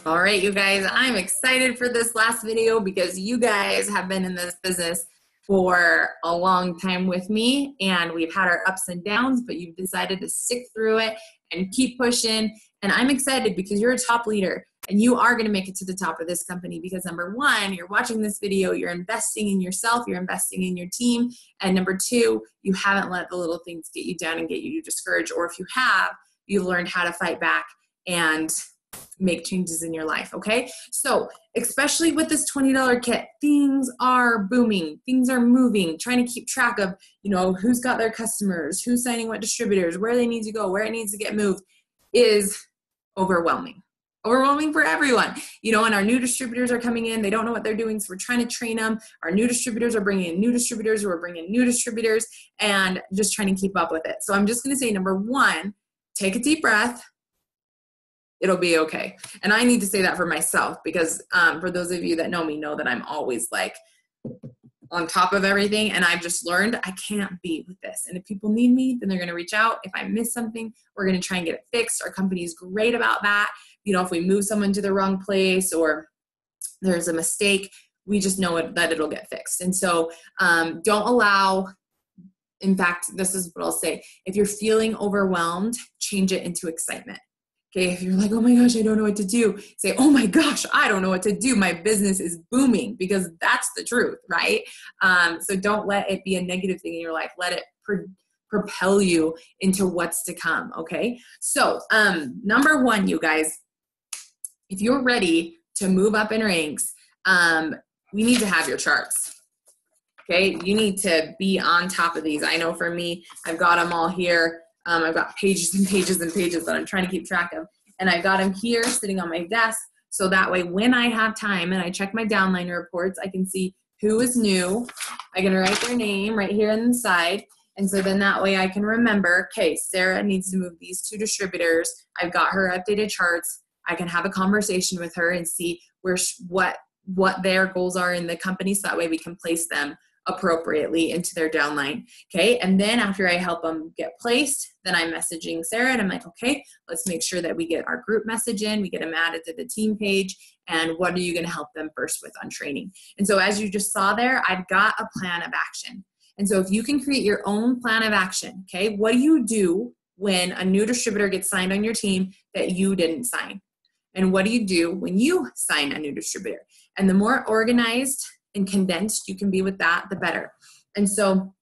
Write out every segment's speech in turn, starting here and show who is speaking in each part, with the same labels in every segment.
Speaker 1: All right, you guys, I'm excited for this last video because you guys have been in this business for a long time with me, and we've had our ups and downs, but you've decided to stick through it and keep pushing. And I'm excited because you're a top leader and you are going to make it to the top of this company because number one, you're watching this video, you're investing in yourself, you're investing in your team. And number two, you haven't let the little things get you down and get you discouraged. Or if you have, you've learned how to fight back and make changes in your life. Okay. So especially with this $20 kit, things are booming, things are moving, trying to keep track of, who's got their customers, who's signing what distributors, where they need to go, where it needs to get moved is overwhelming for everyone, and our new distributors are coming in. They don't know what they're doing. So we're trying to train them. Our new distributors are bringing in new distributors. We're bringing in new distributors and just trying to keep up with it. So I'm just going to say, number one, take a deep breath. It'll be okay. And I need to say that for myself because for those of you that know me know that I'm always like on top of everything. And I've just learned I can't be with this. And if people need me, then they're going to reach out. If I miss something, we're going to try and get it fixed. Our company is great about that. If we move someone to the wrong place or there's a mistake, we just know that it'll get fixed. And so don't allow, in fact, this is what I'll say. If you're feeling overwhelmed, change it into excitement. Okay, if you're like, oh my gosh, I don't know what to do, say, oh my gosh, I don't know what to do. My business is booming, because that's the truth, right? So don't let it be a negative thing in your life. Let it propel you into what's to come, okay? So number one, you guys, if you're ready to move up in ranks, we need to have your charts. Okay, you need to be on top of these. I know for me, I've got them all here. I've got pages and pages and pages that I'm trying to keep track of. And I got them here sitting on my desk. So that way, when I have time and I check my downline reports, I can see who is new. I can write their name right here on the side. And so then that way I can remember, okay, Sarah needs to move these two distributors. I've got her updated charts. I can have a conversation with her and see what their goals are in the company. So that way we can place them appropriately into their downline. Okay. And then after I help them get placed, then I'm messaging Sarah and I'm like, okay, let's make sure that we get our group message in, we get them added to the team page. And what are you going to help them first with on training? And so as you just saw there, I've got a plan of action. And so if you can create your own plan of action, okay, what do you do when a new distributor gets signed on your team that you didn't sign? And what do you do when you sign a new distributor? And the more organized and condensed you can be with that, the better. And so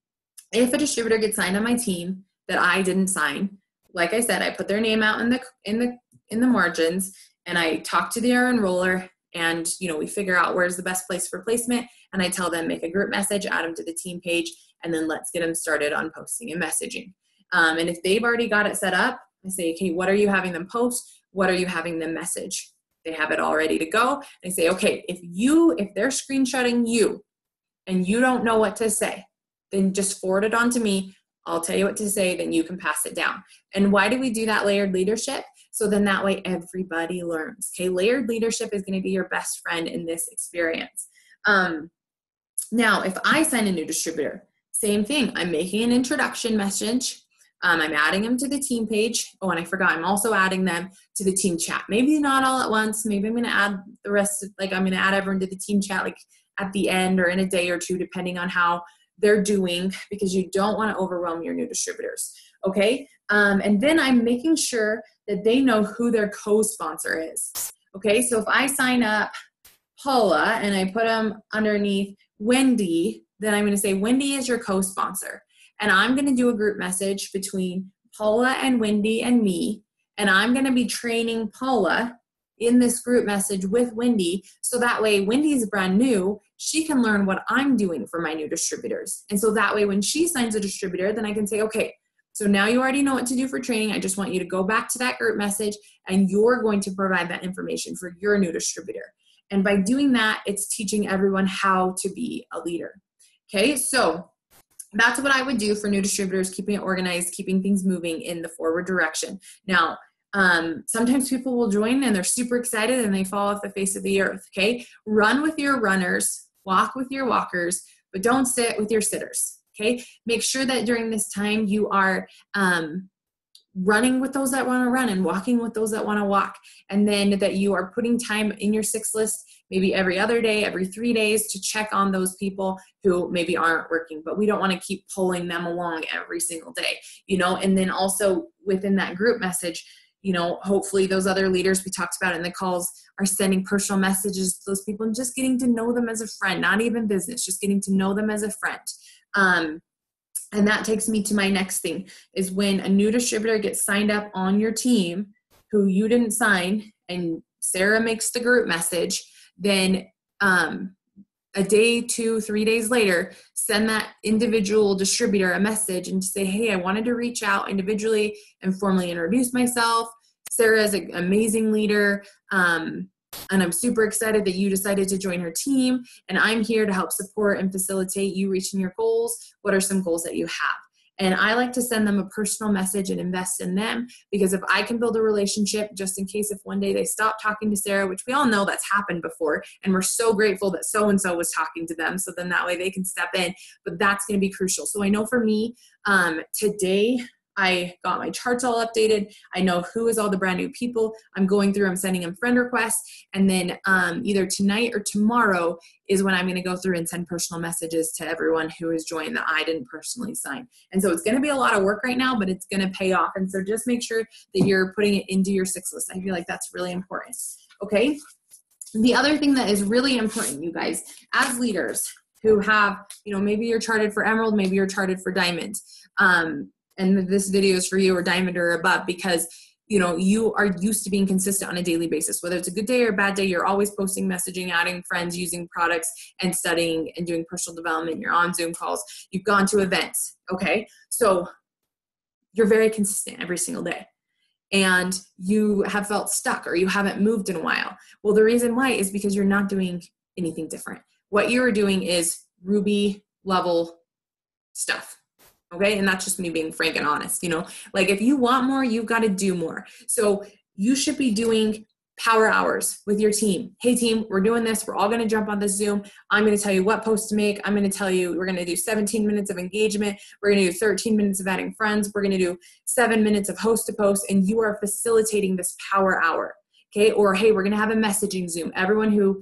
Speaker 1: if a distributor gets signed on my team that I didn't sign, like I said, I put their name out in the margins, and I talk to their enroller, and we figure out where's the best place for placement, and I tell them, make a group message, add them to the team page, and then let's get them started on posting and messaging. And if they've already got it set up, I say, okay, what are you having them post? What are you having them message? They have it all ready to go. They say, okay, if they're screenshotting you and you don't know what to say, then just forward it on to me. I'll tell you what to say, then you can pass it down. And why do we do that layered leadership? So then that way everybody learns. Okay, layered leadership is going to be your best friend in this experience. Now, if I sign a new distributor, same thing. I'm making an introduction message. I'm adding them to the team page. Oh, and I forgot, I'm also adding them to the team chat. Maybe not all at once. Maybe I'm going to add the rest, I'm going to add everyone to the team chat at the end or in a day or two, depending on how they're doing, because you don't want to overwhelm your new distributors. Okay. And then I'm making sure that they know who their co-sponsor is. Okay. So if I sign up Paula and I put them underneath Wendy, then I'm going to say, Wendy is your co-sponsor. And I'm going to do a group message between Paula and Wendy and me. And I'm going to be training Paula in this group message with Wendy. So that way, Wendy's brand new. She can learn what I'm doing for my new distributors. And so that way, when she signs a distributor, then I can say, okay, so now you already know what to do for training. I just want you to go back to that group message and you're going to provide that information for your new distributor. And by doing that, it's teaching everyone how to be a leader. Okay, so that's what I would do for new distributors, keeping it organized, keeping things moving in the forward direction. Now, sometimes people will join and they're super excited and they fall off the face of the earth, okay? Run with your runners, walk with your walkers, but don't sit with your sitters, okay? Make sure that during this time you are running with those that want to run and walking with those that want to walk. And then that you are putting time in your 6 list, maybe every other day, every 3 days, to check on those people who maybe aren't working, but we don't want to keep pulling them along every single day, you know. And then also within that group message, you know, hopefully those other leaders we talked about in the calls are sending personal messages to those people and just getting to know them as a friend, not even business, just getting to know them as a friend. And that takes me to my next thing, is when a new distributor gets signed up on your team who you didn't sign, and Sarah makes the group message, then a day, 2, 3 days later, send that individual distributor a message and say, hey, I wanted to reach out individually and formally introduce myself. Sarah is an amazing leader. And I'm super excited that you decided to join her team. And I'm here to help support and facilitate you reaching your goals. What are some goals that you have? And I like to send them a personal message and invest in them, because if I can build a relationship, just in case if one day they stop talking to Sarah, which we all know that's happened before, and we're so grateful that so-and-so was talking to them, so then that way they can step in, but that's going to be crucial. So I know for me, today, I got my charts all updated. I know who is all the brand new people. I'm going through, I'm sending them friend requests. And then either tonight or tomorrow is when I'm going to go through and send personal messages to everyone who has joined that I didn't personally sign. And so it's going to be a lot of work right now, but it's going to pay off. And so just make sure that you're putting it into your 6 list. I feel like that's really important. Okay. The other thing that is really important, you guys, as leaders who have, you know, maybe you're charted for Emerald, maybe you're charted for Diamond. And this video is for you, or Diamond or above, because, you know, you are used to being consistent on a daily basis. Whether it's a good day or a bad day, you're always posting, messaging, adding friends, using products, and studying and doing personal development. You're on Zoom calls. You've gone to events. Okay. So you're very consistent every single day. And you have felt stuck, or you haven't moved in a while. Well, the reason why is because you're not doing anything different. What you're doing is Ruby level stuff. Okay. And that's just me being frank and honest, you know, like if you want more, you've got to do more. So you should be doing power hours with your team. Hey team, we're doing this. We're all going to jump on this Zoom. I'm going to tell you what post to make. I'm going to tell you, we're going to do 17 minutes of engagement. We're going to do 13 minutes of adding friends. We're going to do 7 minutes of host to post. And you are facilitating this power hour. Okay. Or, hey, we're going to have a messaging Zoom. Everyone who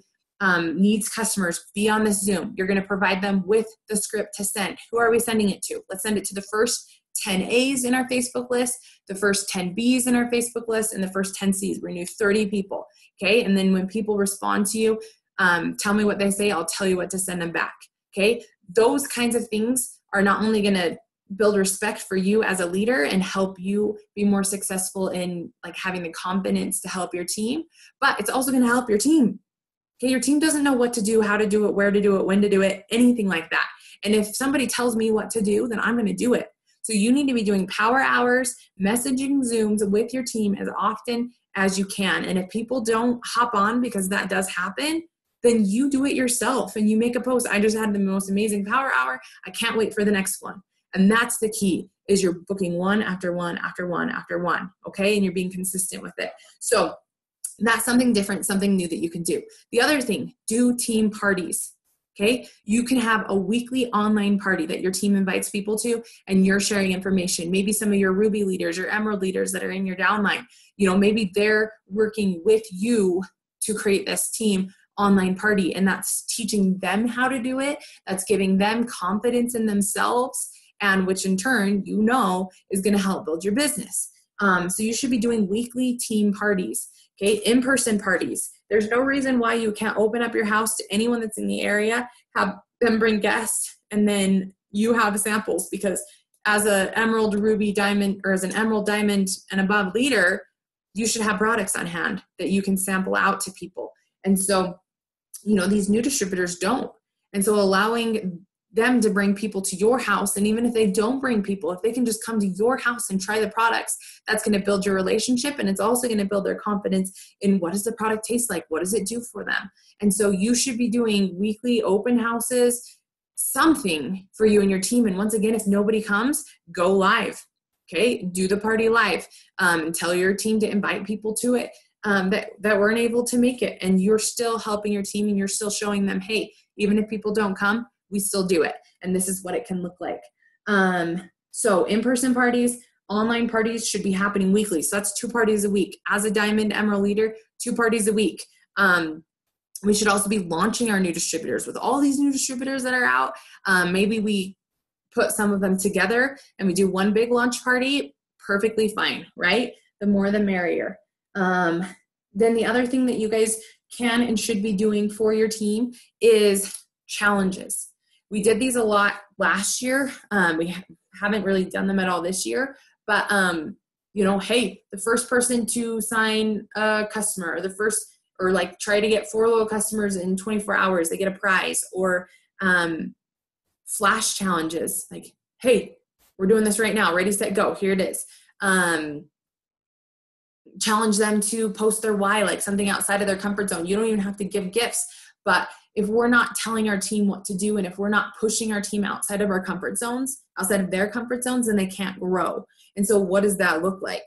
Speaker 1: needs customers, be on this Zoom. You're going to provide them with the script to send. Who are we sending it to? Let's send it to the first 10 A's in our Facebook list, the first 10 B's in our Facebook list, and the first 10 C's. We're going to do 30 people. Okay. And then when people respond to you, tell me what they say. I'll tell you what to send them back. Okay. Those kinds of things are not only going to build respect for you as a leader and help you be more successful in like having the confidence to help your team, but it's also going to help your team. Okay, your team doesn't know what to do, how to do it, where to do it, when to do it, anything like that. And if somebody tells me what to do, then I'm going to do it. So you need to be doing power hours, messaging Zooms with your team as often as you can. And if people don't hop on, because that does happen, then you do it yourself and you make a post. I just had the most amazing power hour. I can't wait for the next one. And that's the key, is you're booking one after one after one after one. Okay, and you're being consistent with it. So that's something different, something new that you can do. The other thing, do team parties. Okay. You can have a weekly online party that your team invites people to, and you're sharing information. Maybe some of your Ruby leaders, your Emerald leaders that are in your downline, you know, maybe they're working with you to create this team online party, and that's teaching them how to do it. That's giving them confidence in themselves, and which in turn, you know, is going to help build your business. So you should be doing weekly team parties. Okay, in-person parties. There's no reason why you can't open up your house to anyone that's in the area, have them bring guests, and then you have samples, because as an Emerald, Ruby, Diamond, or as an Emerald, Diamond, and above leader, you should have products on hand that you can sample out to people. And so, you know, these new distributors don't. And so allowing them to bring people to your house, and even if they don't bring people, if they can just come to your house and try the products, that's going to build your relationship, and it's also going to build their confidence in what does the product taste like, what does it do for them. And so you should be doing weekly open houses, something for you and your team. And once again, if nobody comes, go live. Okay, do the party live, and tell your team to invite people to it that weren't able to make it, and you're still helping your team, and you're still showing them, hey, even if people don't come, we still do it. And this is what it can look like. So in-person parties, online parties should be happening weekly. So that's 2 parties a week. As a Diamond Emerald leader, 2 parties a week. We should also be launching our new distributors. With all these new distributors that are out, maybe we put some of them together and we do one big launch party. Perfectly fine, right? The more the merrier. Then the other thing that you guys can and should be doing for your team is challenges. We did these a lot last year. We haven't really done them at all this year, but you know, hey, the first person to sign a customer, or like try to get 4 loyal customers in 24 hours, they get a prize. Or flash challenges, like, hey, we're doing this right now, ready, set, go, here it is. Challenge them to post their why, like something outside of their comfort zone. You don't even have to give gifts, but if we're not telling our team what to do, and if we're not pushing our team outside of our comfort zones, outside of their comfort zones, then they can't grow. And so what does that look like?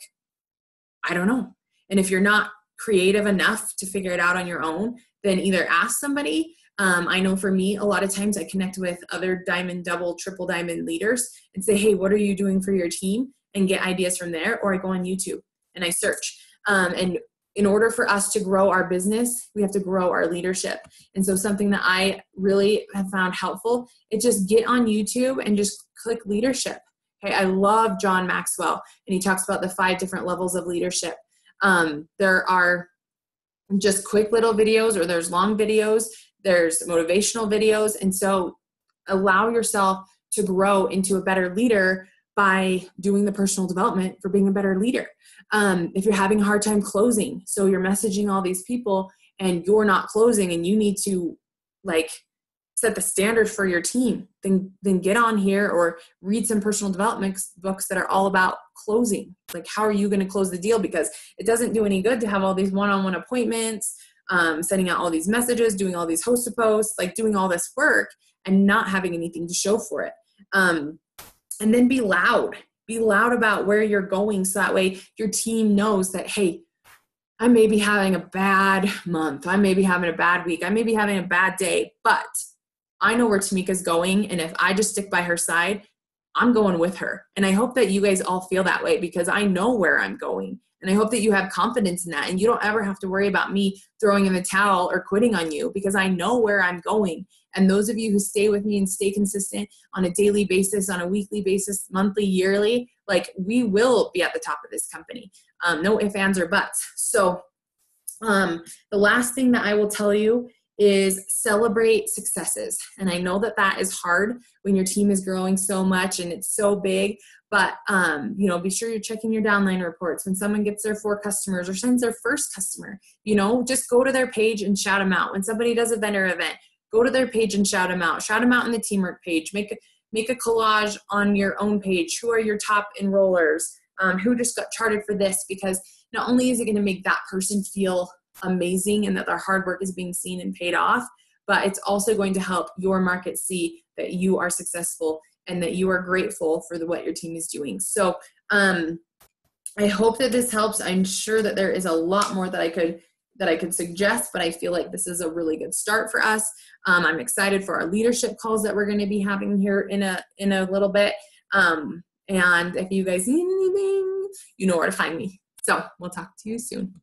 Speaker 1: I don't know. And if you're not creative enough to figure it out on your own, then either ask somebody. I know for me, a lot of times I connect with other diamond, double, triple diamond leaders and say, hey, what are you doing for your team? And get ideas from there. Or I go on YouTube and I search. And in order for us to grow our business, we have to grow our leadership. And so something that I really have found helpful is just get on YouTube and just click leadership. Okay, I love John Maxwell, and he talks about the 5 different levels of leadership. There are just quick little videos, or there's long videos, there's motivational videos. And so allow yourself to grow into a better leader by doing the personal development for being a better leader. If you're having a hard time closing, so you're messaging all these people and you're not closing, and you need to like set the standard for your team, then get on here or read some personal development books that are all about closing. Like, how are you going to close the deal? Because it doesn't do any good to have all these one-on-one appointments, sending out all these messages, doing all these host posts, like doing all this work and not having anything to show for it. And then be loud about where you're going. So that way your team knows that, hey, I may be having a bad month. I may be having a bad week. I may be having a bad day, but I know where Tamika's going. And if I just stick by her side, I'm going with her. And I hope that you guys all feel that way, because I know where I'm going. And I hope that you have confidence in that. And you don't ever have to worry about me throwing in the towel or quitting on you, because I know where I'm going. And those of you who stay with me and stay consistent on a daily basis, on a weekly basis, monthly, yearly, like, we will be at the top of this company. No ifs, ands, or buts. So the last thing that I will tell you is celebrate successes. And I know that that is hard when your team is growing so much and it's so big, but you know, be sure you're checking your downline reports. When someone gets their 4 customers or sends their first customer, you know, just go to their page and shout them out. When somebody does a vendor event, go to their page and shout them out. Shout them out in the teamwork page. Make a collage on your own page. Who are your top enrollers? Who just got charted for this? Because not only is it going to make that person feel amazing and that their hard work is being seen and paid off, but it's also going to help your market see that you are successful and that you are grateful for what your team is doing. So I hope that this helps. I'm sure that there is a lot more that I could suggest, but I feel like this is a really good start for us. I'm excited for our leadership calls that we're going to be having here in a little bit. And if you guys need anything, you know where to find me. So we'll talk to you soon.